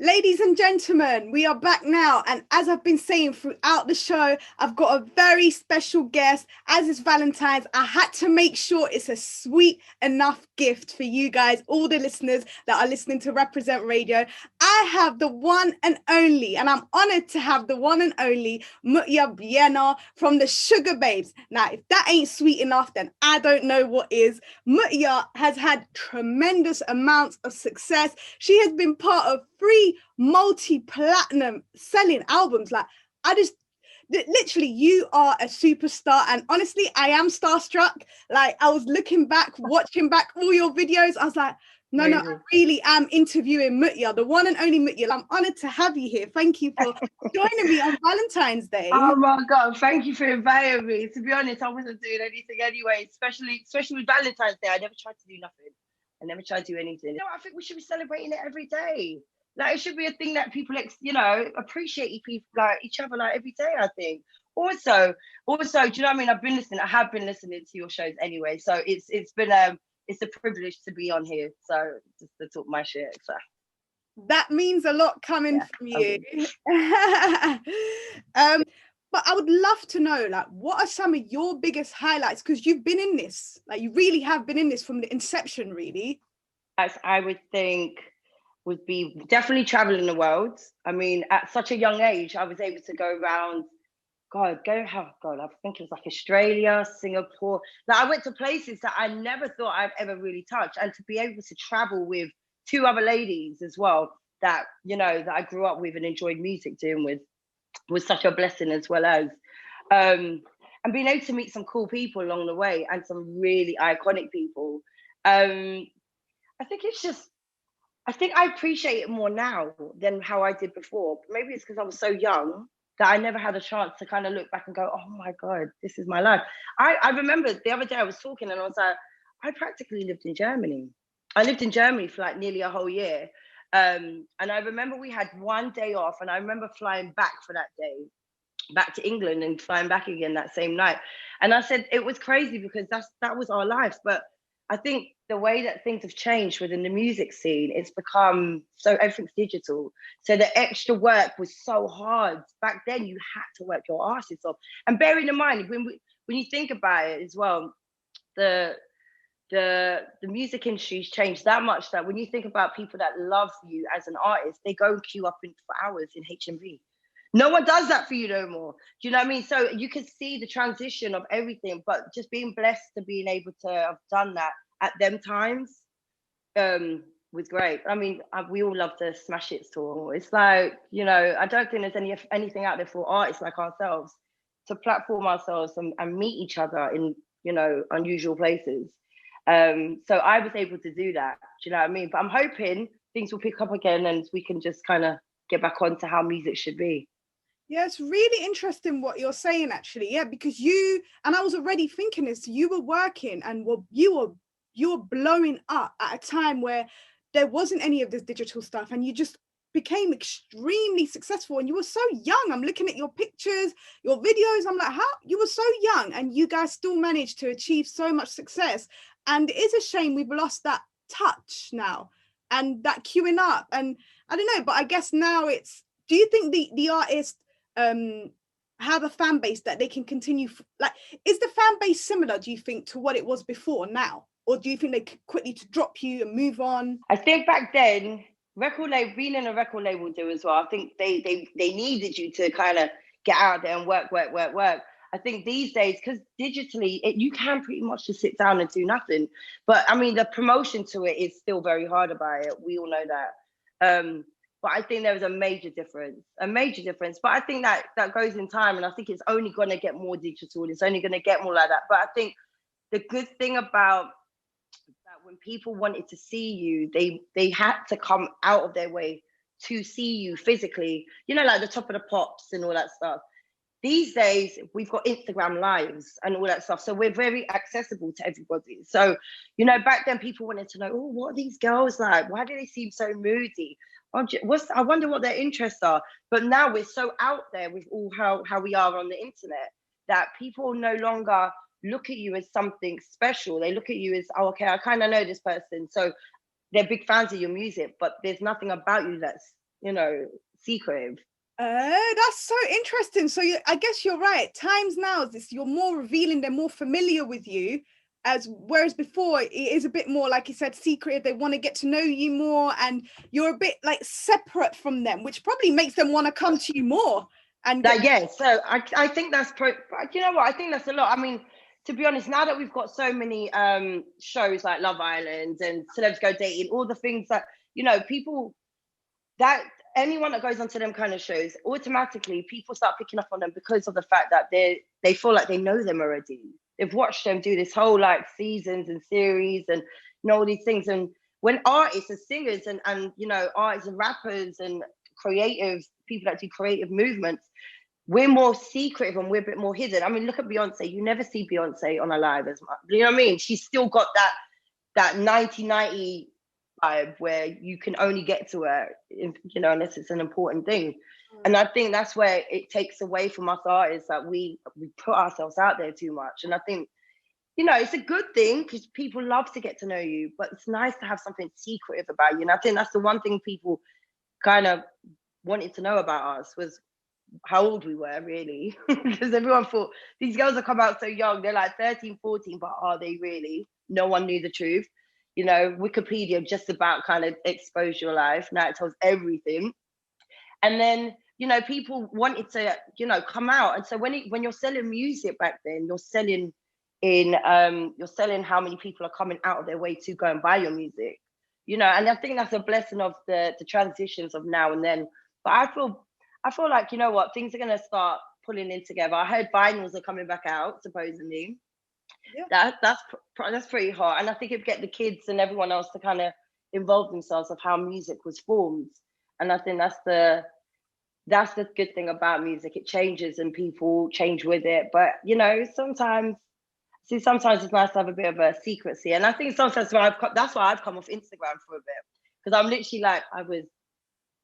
Ladies and gentlemen, we are back now. And as I've been saying throughout the show, I've got a very special guest. As it's Valentine's, I had to make sure it's a sweet enough gift for you guys, all the listeners that are listening to Represent Radio. I have the one and only, and I'm honored to have the one and only BUENA from the Sugababes. Now, if that ain't sweet enough, then I don't know what is. MUTYA has had tremendous amounts of success. She has been part of 3 multi-platinum selling albums. Like, I just literally, you are a superstar, and honestly, I am starstruck. Like, I was looking back, watching back all your videos. I was like, no, I really am interviewing MUTYA, the one and only MUTYA. I'm honored to have you here. Thank you for joining me on Valentine's Day. Oh my God, thank you for inviting me. To be honest, I wasn't doing anything anyway, especially with Valentine's Day. I never tried to do nothing. I never tried to do anything. You know, I think we should be celebrating it every day. Like, it should be a thing that people, appreciate each other like every day, I think. Also, do you know what I mean? I have been listening to your shows anyway. So it's been it's a privilege to be on here. So just to talk my shit. So that means a lot coming from you. But I would love to know, like, what are some of your biggest highlights? Because you've been in this, like, you really have been in this from the inception, really. As I would think would be definitely traveling the world. I mean, at such a young age, I was able to go around, I think it was like Australia, Singapore. Like, I went to places that I never thought I'd ever really touch. And to be able to travel with 2 other ladies as well, that I grew up with and enjoyed music doing with, was such a blessing, as well as and being able to meet some cool people along the way and some really iconic people. I think I appreciate it more now than how I did before. Maybe it's because I was so young that I never had a chance to kind of look back and go, oh my God, this is my life. I remember the other day I was talking and I was like, I practically lived in Germany. I lived in Germany for like nearly a whole year. And I remember we had one day off, and I remember flying back for that day, back to England, and flying back again that same night. And I said it was crazy because that was our lives. But I think the way that things have changed within the music scene, it's become so everything's digital. So the extra work was so hard. Back then, you had to work your asses off. And bearing in mind, when you think about it as well, the music industry's changed that much that when you think about people that love you as an artist, they go and queue up for hours in HMV. No one does that for you no more. Do you know what I mean? So you can see the transition of everything, but just being blessed to being able to have done that at them times was great. I mean, we all love the Smash Hits tour. It's like, I don't think there's anything out there for artists like ourselves to platform ourselves and meet each other in, unusual places. So I was able to do that. Do you know what I mean? But I'm hoping things will pick up again and we can just kind of get back on to how music should be. Yeah, it's really interesting what you're saying, actually. Yeah, because you, and I was already thinking this, you were working and you were blowing up at a time where there wasn't any of this digital stuff, and you just became extremely successful, and you were so young. I'm looking at your pictures, your videos. I'm like, how? You were so young, and you guys still managed to achieve so much success. And it is a shame we've lost that touch now and that queuing up. And I don't know, but I guess now it's, do you think the artists have a fan base that they can continue, like, is the fan base similar, do you think, to what it was before now? Or do you think they could quickly to drop you and move on? I think back then, being in a record label do as well. I think they needed you to kind of get out there and work. I think these days, because digitally, you can pretty much just sit down and do nothing. But I mean, the promotion to it is still very hard about it. We all know that. But I think there is a major difference. But I think that goes in time, and I think it's only going to get more digital. And it's only going to get more like that. But I think the good thing about that, when people wanted to see you, they had to come out of their way to see you physically. Like the Top of the Pops and all that stuff. These days, we've got Instagram lives and all that stuff. So we're very accessible to everybody. So, back then people wanted to know, oh, what are these girls like? Why do they seem so moody? I wonder what their interests are. But now we're so out there with all how we are on the internet that people no longer look at you as something special. They look at you as, oh, okay, I kind of know this person. So they're big fans of your music, but there's nothing about you that's secretive. That's so interesting. So I guess you're right. Times now, you're more revealing, they're more familiar with you, whereas before it is a bit more, like you said, secretive. They want to get to know you more, and you're a bit like separate from them, which probably makes them want to come to you more. And so I think that's you know what, I think that's a lot. I mean, to be honest, now that we've got so many shows like Love Island and Celebs Go Dating, all the things that, people, that anyone that goes onto them kind of shows, automatically people start picking up on them because of the fact that they feel like they know them already. They've watched them do this whole like seasons and series and all these things. And when artists and singers and artists and rappers and creative people that do creative movements, we're more secretive and we're a bit more hidden. I mean, look at Beyonce. You never see Beyonce on a live as much. You know what I mean? She's still got that 1990 vibe where you can only get to her, unless it's an important thing. And I think that's where it takes away from us artists, that we put ourselves out there too much. And I think, it's a good thing because people love to get to know you, but it's nice to have something secretive about you. And I think that's the one thing people kind of wanted to know about us, was how old we were, really. Because everyone thought these girls have come out so young, they're like 13, 14, but are they really? No one knew the truth. Wikipedia just about kind of exposed your life. Now it tells everything. And then, people wanted to, come out. And so when you're selling music back then, you're selling how many people are coming out of their way to go and buy your music, and I think that's a blessing of the transitions of now and then. But I feel like, things are going to start pulling in together. I heard vinyls are coming back out, supposedly. Yeah. That's pretty hot. And I think it'd get the kids and everyone else to kind of involve themselves of how music was formed. And I think that's the good thing about music. It changes and people change with it. But, sometimes it's nice to have a bit of a secrecy. And I think sometimes that's why I've come off Instagram for a bit. Because I'm literally like, I was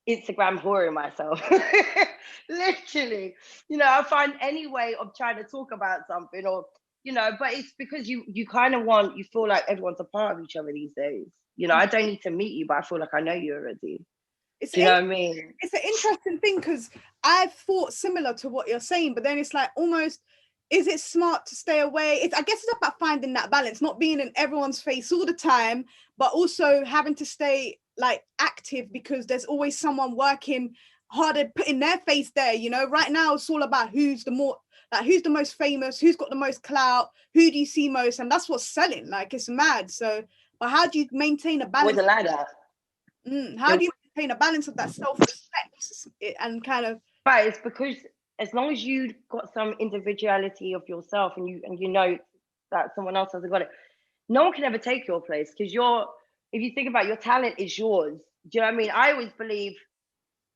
Instagram whoring myself. Literally. I find any way of trying to talk about something, or but it's because you kind of you feel like everyone's a part of each other these days. I don't need to meet you, but I feel like I know you already. Do you know what I mean? It's an interesting thing, because I've thought similar to what you're saying, but then it's like, almost, is it smart to stay away? I guess it's about finding that balance, not being in everyone's face all the time, but also having to stay like active, because there's always someone working harder, putting their face there. Right now it's all about who's the most famous, who's got the most clout, who do you see most, and that's what's selling. Like, it's mad. So, but how do you maintain a balance? Wasn't like that. How do you maintain a balance of that self-respect and kind of? But it's because as long as you've got some individuality of yourself, and you know that someone else hasn't got it, no one can ever take your place, because if you think about it, your talent is yours. Do you know what I mean? I always believe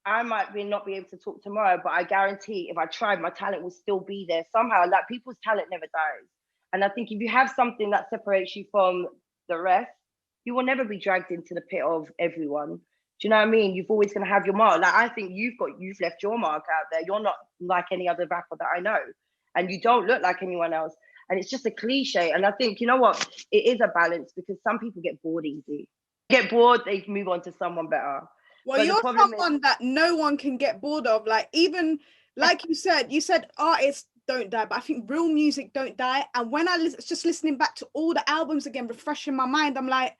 I might not be able to talk tomorrow, but I guarantee if I tried, my talent will still be there somehow. Like, people's talent never dies. And I think if you have something that separates you from the rest, you will never be dragged into the pit of everyone. Do you know what I mean? You've always going to have your mark. Like, I think you've left your mark out there. You're not like any other rapper that I know, and you don't look like anyone else. And it's just a cliche. And I think, you know what? It is a balance, because some people get bored easy. Get bored, they move on to someone better. Well, you're someone that no one can get bored of. Like, even like you said artists don't die, but I think real music don't die. And when just listening back to all the albums again, refreshing my mind, I'm like,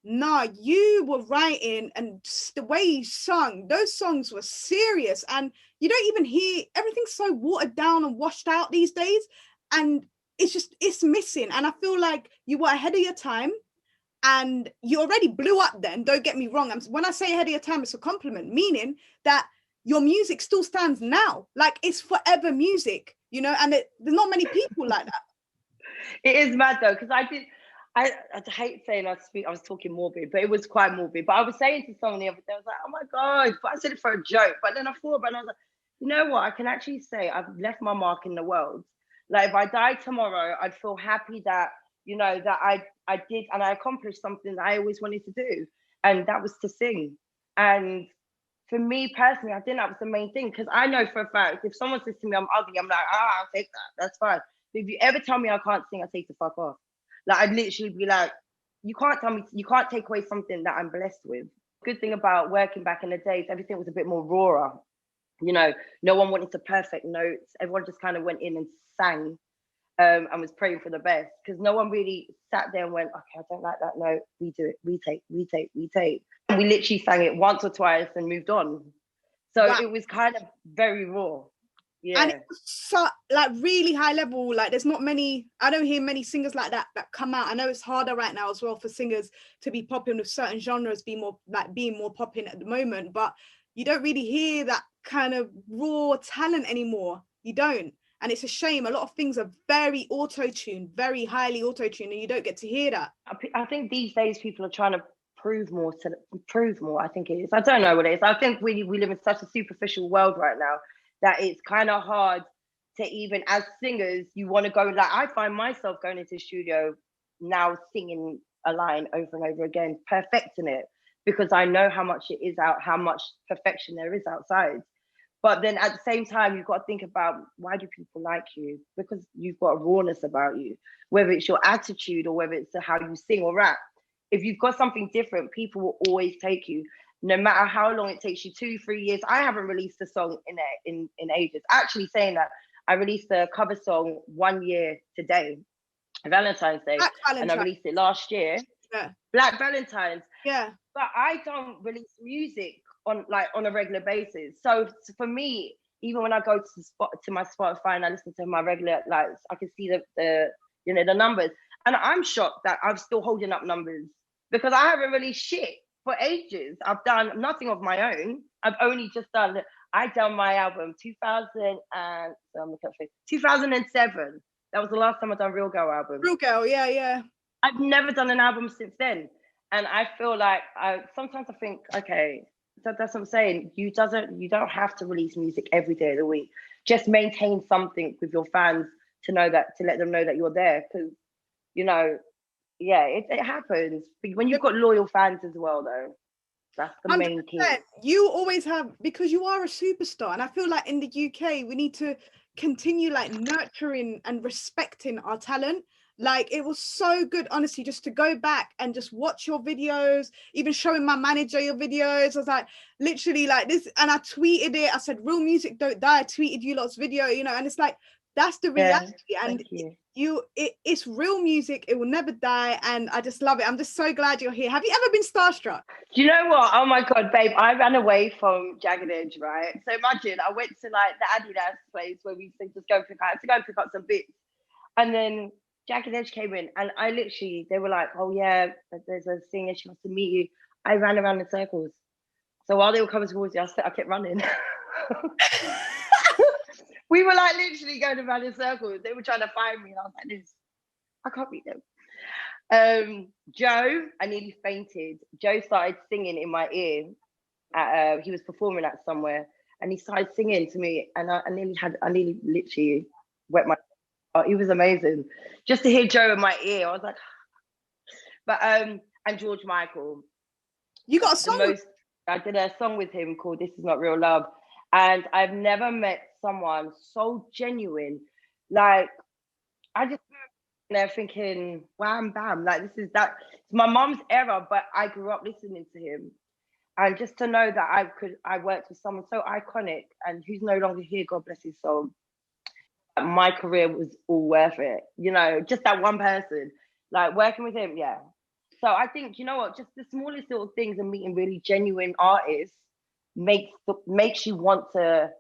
nah, you were writing, and the way you sung, those songs were serious. And you don't even hear, everything's so watered down and washed out these days. And it's missing. And I feel like you were ahead of your time. And you already blew up then, don't get me wrong. When I say ahead of your time, it's a compliment, meaning that your music still stands now. Like, it's forever music, and there's not many people like that. It is mad though, because I hate saying I was talking morbid, but it was quite morbid. But I was saying to someone the other day, I was like, oh my God, but I said it for a joke. But then I thought about it, and I was like, you know what? I can actually say I've left my mark in the world. Like, if I died tomorrow, I'd feel happy that, that I did, and I accomplished something that I always wanted to do. And that was to sing. And for me personally, I think that was the main thing, because I know for a fact, if someone says to me I'm ugly, I'm like, I'll take that. That's fine. But if you ever tell me I can't sing, I take the fuck off. Like, I'd literally be like, you can't tell me, you can't take away something that I'm blessed with. good thing about working back in the days, everything was a bit more rawer. You know, no one wanted to perfect notes. Everyone just kind of went in and sang, and was praying for the best, because no one really sat there and went, okay, I don't like that note. We do it. Retake, retake, retake. And we literally sang it once or twice and moved on. So it was kind of very raw. Yeah. And it was so, like, really high level. Like, there's not many, I don't hear many singers like that come out. I know it's harder right now as well for singers to be popping with certain genres, being more popping at the moment, but you don't really hear that kind of raw talent anymore. You don't. And it's a shame. A lot of things are very auto-tuned, very highly auto-tuned, and you don't get to hear that. I think these days people are trying to prove more. I think it is. I don't know what it is. I think we live in such a superficial world right now that it's kind of hard to, even as singers, you want to go, like, I find myself going into the studio now singing a line over and over again, perfecting it, because I know how much it is out, how much perfection there is outside. But then at the same time, you've got to think about, why do people like you? Because you've got a rawness about you, whether it's your attitude or whether it's how you sing or rap. If you've got something different, people will always take you, no matter how long it takes you, 2-3 years. I haven't released a song in ages. Actually, saying that, I released a cover song 1 year today, Valentine's Day, and I released it last year. Yeah. Black Valentine's. Yeah. But I don't release music on a regular basis. So for me, even when I go to my Spotify and I listen to my regular, like, I can see the numbers, and I'm shocked that I'm still holding up numbers, because I haven't released shit for ages. I've done nothing of my own. I've only just done my album 2007. That was the last time I done Real Girl album. Real Girl, yeah. I've never done an album since then. And I feel like sometimes I think, okay, that's what I'm saying. You don't have to release music every day of the week. Just maintain something with your fans to let them know that you're there. Because, it happens. When you've got loyal fans as well, though, that's the 100%. Main key. You always have, because you are a superstar. And I feel like in the UK, we need to continue like nurturing and respecting our talent. Like, it was so good, honestly, just to go back and just watch your videos, even showing my manager your videos. I was like, literally like this, and I tweeted it. I said, real music don't die. I tweeted you lot's video, and it's like, that's the reality. And it's real music. It will never die. And I just love it. I'm just so glad you're here. Have you ever been starstruck? Do you know what? Oh my God, babe, I ran away from Jagged Edge, right? So imagine I went to like the Adidas place where we used to just go pick up some bits. And then Jagged Edge came in, and they were like, oh yeah, there's a singer, she wants to meet you. I ran around in circles. So while they were coming towards me, I kept running. We were like literally going around in circles. They were trying to find me, and I was like, this, I can't beat them. Joe, I nearly fainted. Joe started singing in my ear. He was performing at somewhere, and he started singing to me, and I nearly literally wet my. Oh, he was amazing. Just to hear Joe in my ear, I was like, but and George Michael. You got a song? I did a song with him called "This Is Not Real Love," and I've never met someone so genuine. Like, I just there thinking, wham bam, like this is that. It's my mom's era, but I grew up listening to him, and just to know that I worked with someone so iconic and who's no longer here, God bless his soul. My career was all worth it, just that one person, like working with him. Yeah. So I think, you know what, just the smallest little things and meeting really genuine artists makes you want to,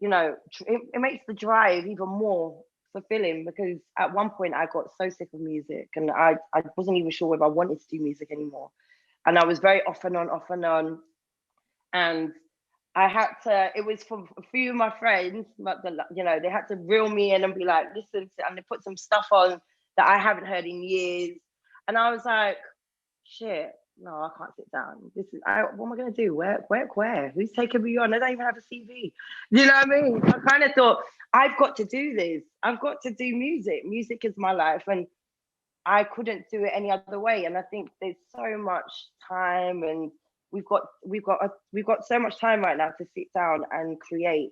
it makes the drive even more fulfilling, because at one point I got so sick of music and I wasn't even sure whether I wanted to do music anymore. And I was very off and on. And I had to, it was for a few of my friends, but they had to reel me in and be like, listen to, and they put some stuff on that I haven't heard in years. And I was like, shit, no, I can't sit down. What am I going to do? Work where? Who's taking me on? I don't even have a CV. You know what I mean? I kind of thought, I've got to do this. I've got to do music. Music is my life. And I couldn't do it any other way. And I think there's so much time, and we've got so much time right now to sit down and create.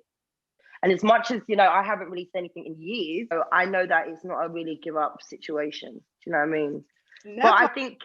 And as much as I haven't released anything in years, so I know that it's not a really give up situation. Do you know what I mean? Never. But I think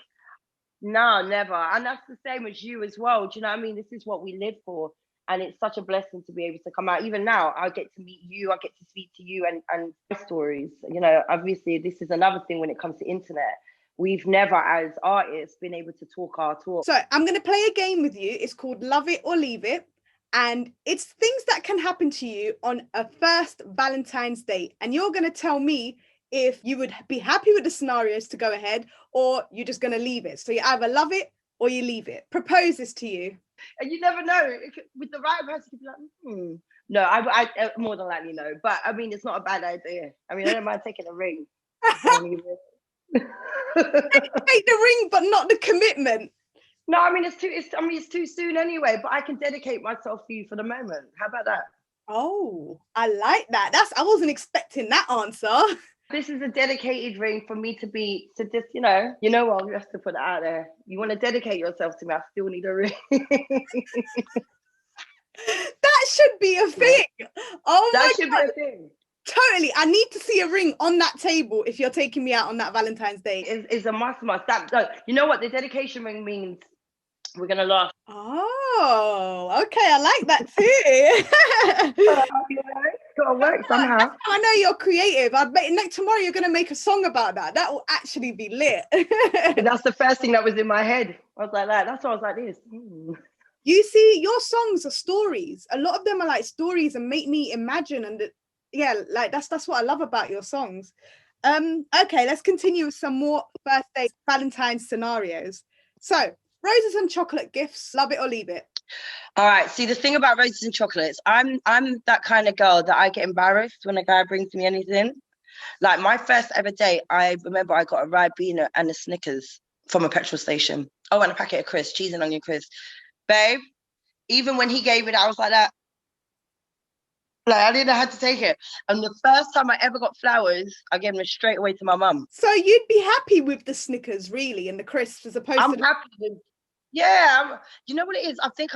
No, never. And that's the same as you as well. Do you know what I mean? This is what we live for. And it's such a blessing to be able to come out. Even now, I get to meet you, I get to speak to you and stories. You know, obviously, this is another thing when it comes to internet. We've never, as artists, been able to talk our talk. So I'm going to play a game with you. It's called Love It or Leave It. And it's things that can happen to you on a first Valentine's date. And you're going to tell me if you would be happy with the scenarios to go ahead, or you're just going to leave it. So you either love it or you leave it. Propose this to you. And you never know. With the right person, you'd be like, No, I more than likely no. But I mean, it's not a bad idea. I mean, I don't mind taking a ring. Take the ring, but not the commitment. No, I mean, it's too soon anyway, but I can dedicate myself to you for the moment. How about that? Oh, I like that. I wasn't expecting that answer. This is a dedicated ring for me to just, you know what, we have to put it out there. You want to dedicate yourself to me, I still need a ring. That should be a thing. Oh my God. That should be a thing. Totally. I need to see a ring on that table if you're taking me out on that Valentine's Day. It's a must. You know what the dedication ring means? We're going to laugh. Oh, okay. I like that too. Gotta work somehow. I know you're creative. I bet next tomorrow you're going to make a song about that. That will actually be lit. That's the first thing that was in my head. I was like that. That's why I was like this. You see, your songs are stories. A lot of them are like stories and make me imagine. And yeah, like that's what I love about your songs. Okay, let's continue with some more birthday Valentine's scenarios. So, roses and chocolate gifts, love it or leave it. All right. See, the thing about roses and chocolates, I'm that kind of girl that I get embarrassed when a guy brings me anything. Like my first ever date, I remember I got a Ribena and a Snickers from a petrol station. Oh, and a packet of crisps, cheese and onion crisps. Babe, even when he gave it, I was like that. Like I didn't know how to take it. And the first time I ever got flowers, I gave them straight away to my mum. So you'd be happy with the Snickers, really, and the crisps as opposed to... Happy with... Yeah, you know what it is? I think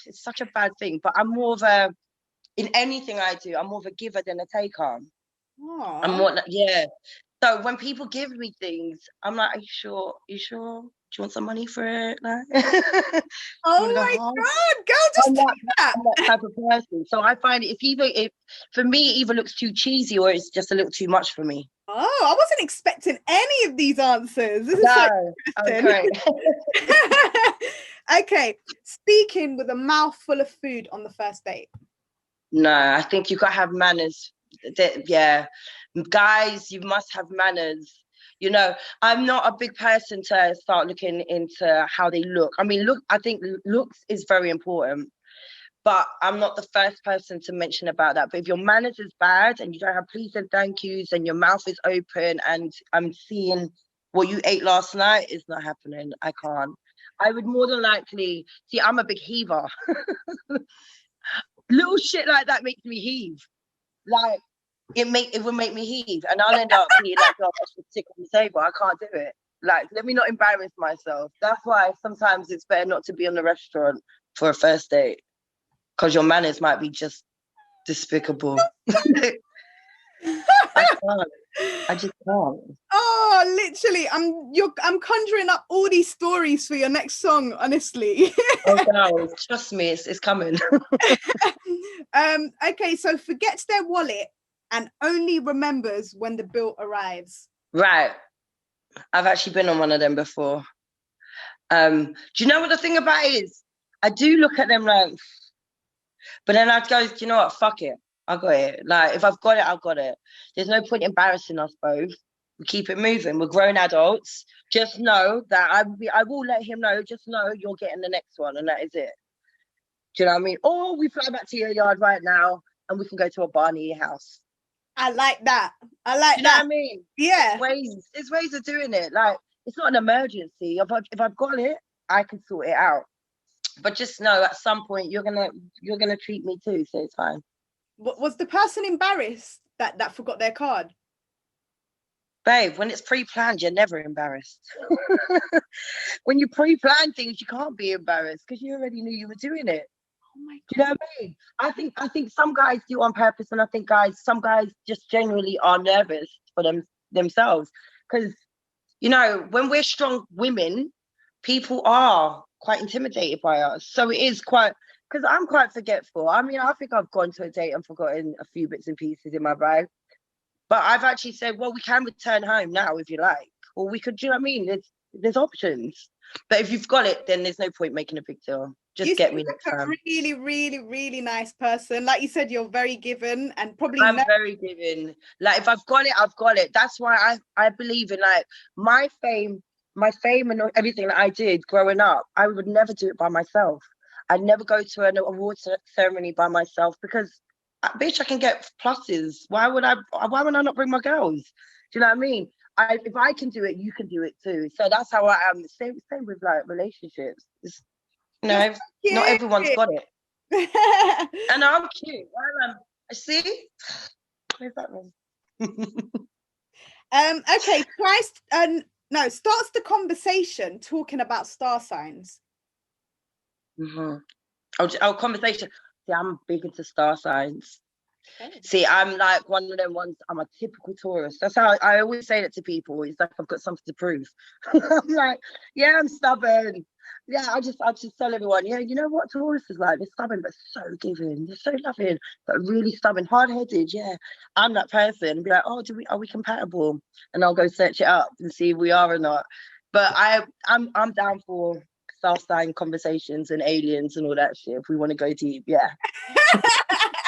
it's such a bad thing, but I'm more of a, in anything I do, I'm more of a giver than a taker. Aww. I'm more, yeah. So when people give me things, I'm like, are you sure? Do you want some money for it? Like, oh my God, girl, just take that. I'm that type of person. So I find if for me, it either looks too cheesy or it's just a little too much for me. Oh, I wasn't expecting any of these answers. This is no, okay. Okay, speaking with a mouthful of food on the first date. No, I think you gotta have manners. Yeah, guys, you must have manners. You know, I'm not a big person to start looking into how they look. I mean, I think looks is very important, but I'm not the first person to mention about that. But if your manners is bad and you don't have please and thank yous and your mouth is open and I'm seeing what you ate last night, it's not happening. I can't. I would more than likely, see, I'm a big heaver. Little shit like that makes me heave. Like, it will make me heave, and I'll end up being like, oh, I should stick on the table. I can't do it. Like, let me not embarrass myself. That's why sometimes it's better not to be on the restaurant for a first date, because your manners might be just despicable. I just can't. Oh, literally, I'm conjuring up all these stories for your next song, honestly. Oh no, trust me, it's coming. Okay, so forgets their wallet and only remembers when the bill arrives. Right. I've actually been on one of them before. Do you know what the thing about it is? I do look at them like, but then I'd go, do you know what? Fuck it. I got it. Like, if I've got it, I've got it. There's no point embarrassing us both. We keep it moving. We're grown adults. Just know that I will let him know. Just know you're getting the next one, and that is it. Do you know what I mean? Or we fly back to your yard right now, and we can go to a bar near your house. I like that. I like that. You know what I mean? Yeah. There's ways of doing it. Like, it's not an emergency. If I've got it, I can sort it out. But just know at some point you're gonna treat me too, so it's fine. Was the person embarrassed that forgot their card? Babe, when it's pre-planned, you're never embarrassed. When you pre-plan things, you can't be embarrassed because you already knew you were doing it. Oh my God. Do you know what I mean? I think some guys do on purpose, and I think some guys just genuinely are nervous for themselves. Because, you know, when we're strong women, people are quite intimidated by us. So it is quite, because I'm quite forgetful. I mean, I think I've gone to a date and forgotten a few bits and pieces in my bag. But I've actually said, well, we can return home now if you like. Or we could, do you know what I mean? There's options. But if you've got it, then there's no point making a big deal. Just You get seem me next like a time. really, really, really nice person. Like you said, you're very given and probably I'm very giving. Like if I've got it, I've got it. That's why I believe in like my fame and everything that I did growing up. I would never do it by myself. I'd never go to an awards ceremony by myself because, bitch, I can get pluses. Why would I? Why would I not bring my girls? Do you know what I mean? If I can do it, you can do it too. So that's how I am. Same with like relationships. It's, you you're know, so not everyone's cute. got it. And I'm cute. See, where's that one? Okay, Christ, no, starts the conversation talking about star signs. Mm-hmm. Conversation. See, I'm big into star signs. Okay. See, I'm like one of them ones. I'm a typical Taurus. That's how I always say that to people. It's like I've got something to prove. I'm like, yeah, I'm stubborn. Yeah, I just tell everyone, yeah, you know what Taurus is like? They're stubborn, but so giving. They're so loving, but really stubborn, hard-headed. Yeah, I'm that person. And be like, oh, are we compatible? And I'll go search it up and see if we are or not. But I'm down for star sign conversations and aliens and all that shit. If we want to go deep, yeah.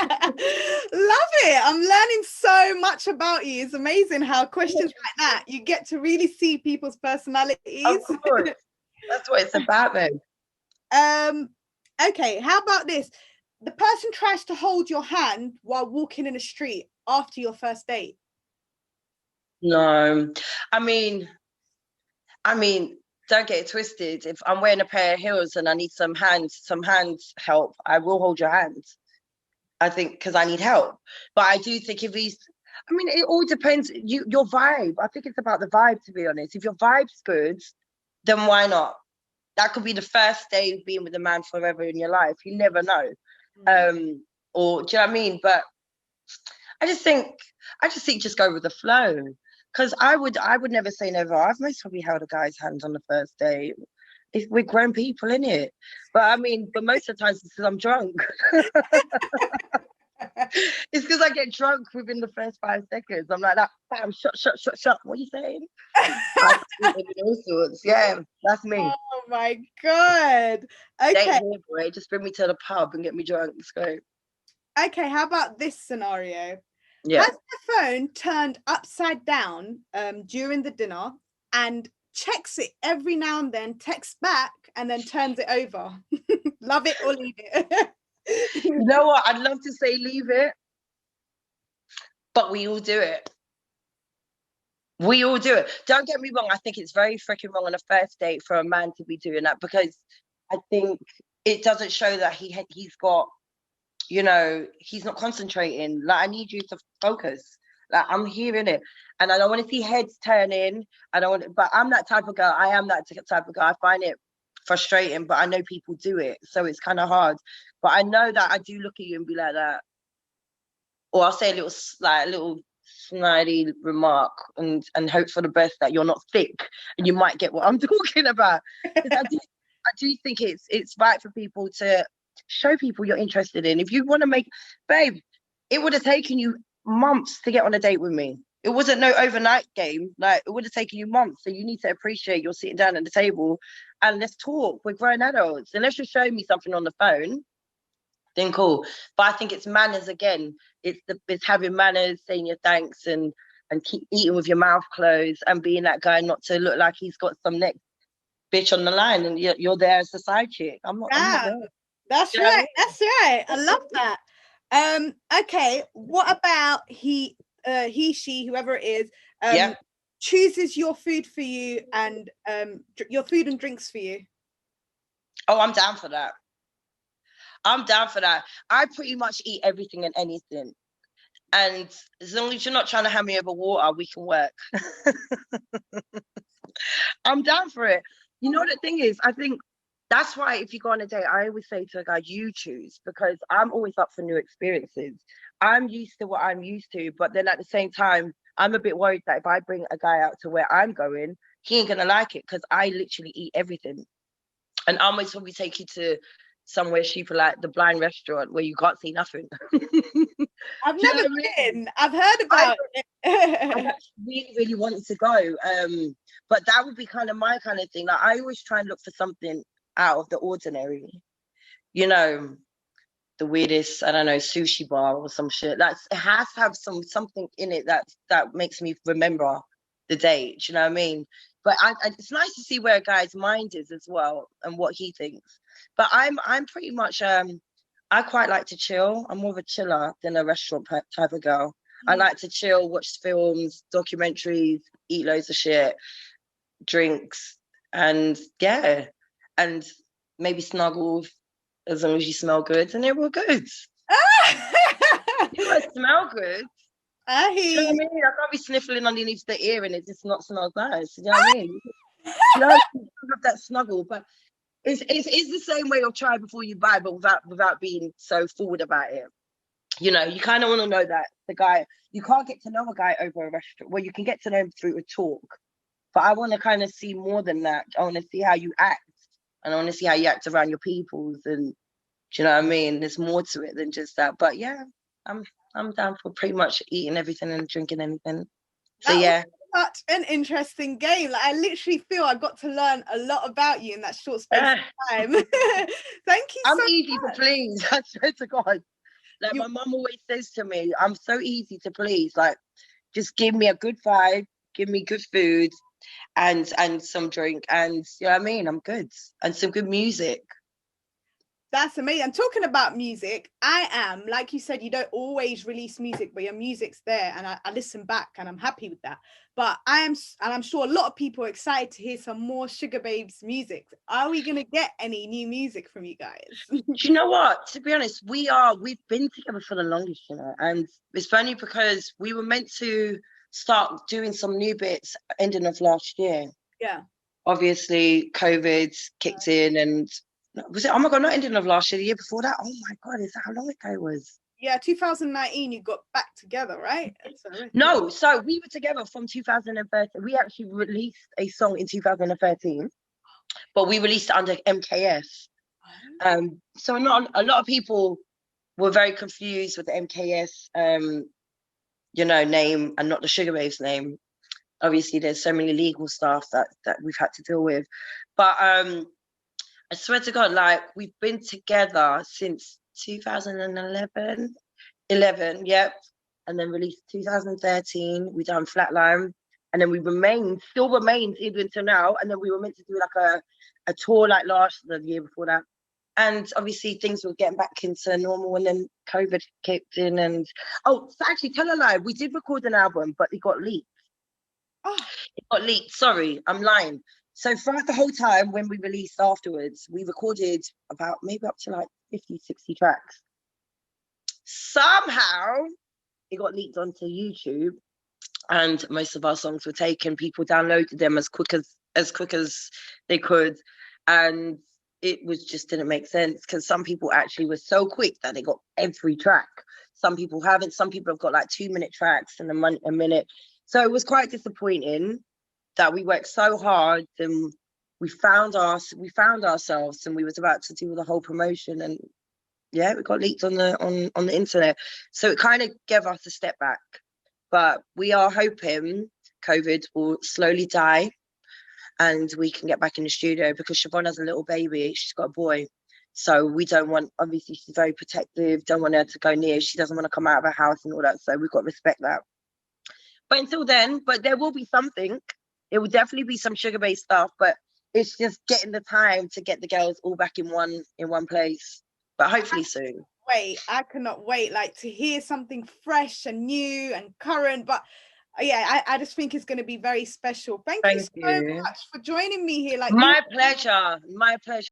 Love it. I'm learning so much about you. It's amazing how questions like that you get to really see people's personalities. Of course. That's what it's about, though. Okay, how about this? The person tries to hold your hand while walking in the street after your first date. No, I mean, don't get it twisted. If I'm wearing a pair of heels and I need some hands help, I will hold your hand. I think because I need help. But I do think if he's, I mean, it all depends. Your vibe. I think it's about the vibe, to be honest. If your vibe's good, then why not? That could be the first day of being with a man forever in your life. You never know. Or do you know what I mean? But I just think just go with the flow. Because I would never say never. I've most probably held a guy's hand on the first day. We're grown people, innit? But I mean, but most of the times it's because I'm drunk. It's because I get drunk within the first 5 seconds. I'm like that, bam, shut. What are you saying? All sorts. Yeah, that's me. Oh my God. Date Okay. here, boy. Just bring me to the pub and get me drunk. Let's go. Okay, how about this scenario? Yeah. Has the phone turned upside down during the dinner and checks it every now and then, texts back, and then turns it over? Love it or leave it. You know what? I'd love to say leave it, but we all do it. We all do it. Don't get me wrong. I think it's very freaking wrong on a first date for a man to be doing that because I think it doesn't show that he's got, you know, he's not concentrating. Like, I need you to focus. Like, I'm hearing it. And I don't want to see heads turning. I don't want, but I'm that type of girl. I am that type of girl. I find it frustrating, but I know people do it. So it's kind of hard. But I know that I do look at you and be like that. Or I'll say a little snidey remark and hope for the best that you're not thick and you might get what I'm talking about. I do think it's right for people to show people you're interested in. If you want to make, babe, it would have taken you months to get on a date with me. It wasn't no overnight game. Like, it would have taken you months. So you need to appreciate you're sitting down at the table and let's talk. We're grown adults. Unless you're showing me something on the phone, then cool. But I think it's manners again. It's having manners, saying your thanks and keep eating with your mouth closed and being that guy not to look like he's got some next bitch on the line and you're there as a side chick. I'm not there. That's right. That's right. I love that. Okay, what about he, she, whoever it is, Yeah. chooses your food for you and your food and drinks for you? Oh, I'm down for that. I'm down for that. I pretty much eat everything and anything. And as long as you're not trying to hand me over water, we can work. I'm down for it. You know what the thing is? I think that's why if you go on a date, I always say to a guy, you choose, because I'm always up for new experiences. I'm used to what I'm used to, but then at the same time, I'm a bit worried that if I bring a guy out to where I'm going, he ain't gonna like it because I literally eat everything. And I almost probably take you to somewhere cheaper, like the blind restaurant where you can't see nothing. I've Do you know never what I mean? been. I've heard about I it. actually really, really wanted to go. But that would be kind of my kind of thing. Like I always try and look for something out of the ordinary. You know, the weirdest, I don't know, sushi bar or some shit. That's it has to have something in it that makes me remember the date. Do you know what I mean? But it's nice to see where a guy's mind is as well and what he thinks. But I'm pretty much I quite like to chill. I'm more of a chiller than a restaurant type of girl. I like to chill, watch films, documentaries, eat loads of shit, drinks, and yeah, and maybe snuggle as long as you smell good, and they're all good. You gotta smell good. I Do you hear know you. what I mean? I can't be sniffling underneath the ear and it just not smells nice. You know what I mean? You know, you have that snuggle, but it's the same way of try before you buy, but without being so forward about it. You know, you kind of want to know that the guy, you can't get to know a guy over a restaurant. Well, you can get to know him through a talk, but I want to kind of see more than that. I want to see how you act, and I want to see how you act around your peoples, and do you know what I mean? There's more to it than just that. But yeah, I'm down for pretty much eating everything and drinking anything. So That was yeah. such an interesting game. Like I literally feel I got to learn a lot about you in that short space of time. Thank you I'm so easy much. to please. I swear to God. Like You, my mum always says to me, I'm so easy to please. Like, just give me a good vibe, give me good food, and some drink, and you know what I mean. I'm good, and some good music. that's amazing. And talking about music, I am, like you said, you don't always release music, but your music's there, and I listen back, and I'm happy with that. But and I'm sure a lot of people are excited to hear some more Sugababes music. Are we gonna get any new music from you guys? Do you know what? To be honest, we've been together for the longest, you know, and it's funny because we were meant to start doing some new bits ending of last year. Yeah. Obviously, COVID kicked in, and was it? Oh my God, not ending of last year, the year before that. Oh my God, is that how long ago it was? Yeah, 2019, you got back together, right? No, so we were together from 2013. We actually released a song in 2013, but we released it under MKS. So not a lot of people were very confused with the MKS, you know, name and not the Sugababes name. Obviously, there's so many legal stuff that we've had to deal with, but I swear to God, like we've been together since 2011. 11, yep. And then released 2013. We done Flatline, and then we still remained even until now. And then we were meant to do like a tour like the year before that. And obviously things were getting back into normal, and then COVID kicked in. And oh, so actually, tell a lie, we did record an album, but it got leaked. Oh. It got leaked. Sorry, I'm lying. So throughout the whole time when we released afterwards, we recorded about maybe up to like 50, 60 tracks. Somehow it got leaked onto YouTube, and most of our songs were taken. People downloaded them as quick as they could, and it was just didn't make sense because some people actually were so quick that they got every track. Some people haven't. Some people have got like 2-minute tracks and a minute. So it was quite disappointing that we worked so hard and we found ourselves, and we was about to do the whole promotion, and yeah, it got leaked on the internet. So it kind of gave us a step back. But we are hoping COVID will slowly die and we can get back in the studio, because Siobhan has a little baby. She's got a boy. So we don't want, obviously she's very protective, don't want her to go near. She doesn't want to come out of her house and all that. So we've got to respect that. But until then, but there will be something. It will definitely be some Sugababes stuff, but it's just getting the time to get the girls all back in one place. But hopefully soon. I cannot wait, like to hear something fresh and new and current. But yeah, I just think it's going to be very special. Thank you so you. much for joining me here. Like My pleasure. My pleasure.